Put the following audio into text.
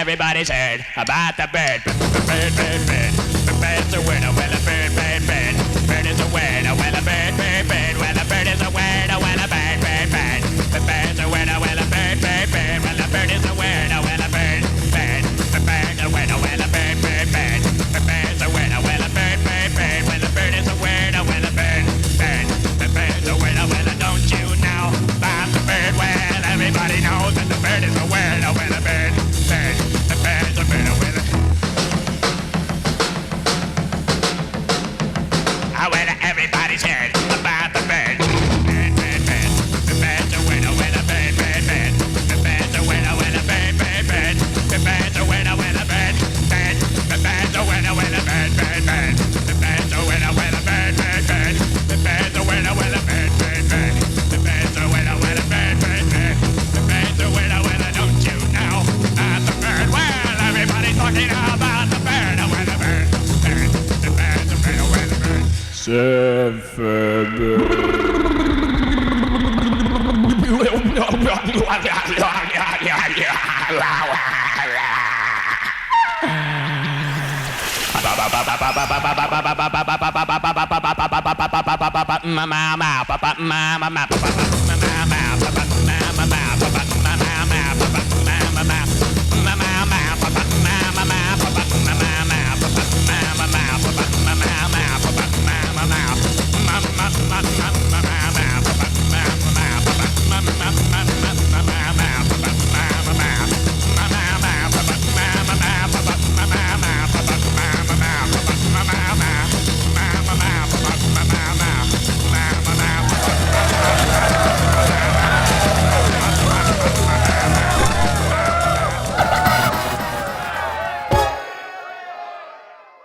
everybody's heard about the bird. Bird, bird, bird. The bird's a winner. Well, a bird, bird, bird. Bird is a winner. Well, a bird, bird, bird. Well, a bird is a winner. Well, a bird, bird, bird. The bird's a winner. Well, a bird, bird, bird. Well, a bird is a winner. Well, a bird, bird. The bird's a winner. Well, a bird, bird, bird. The bird's a winner. Well, a bird, bird, bird. Well, a bird is a winner. Well, a bird, bird. The bird's a winner. Well, don't you know about the bird? Well, everybody knows that the bird is a winner. Well, a bird, bird. The bird's a winner. Well, well, everybody's heard about the bird. Bird, bird, bird. The bird's a winner. Well, a bird, bird, bird. The bird's a winner. Well, a bird, bird, bird. The bird's a winner. Well, a bird, bird. The bird's a winner. Well, a bird, bird, bird. The bird's a winner. Well, a bird, bird, bird. The bird's a winner. Well, a bird, bird, bird. The bird's a winner. Well, a bird, bird, bird. The bird's a winner. Well, don't you know about the bird? Well, everybody's talking about the bird. Well, a bird, bird. The bird's a winner. Well, a bird. Surfin. Mama,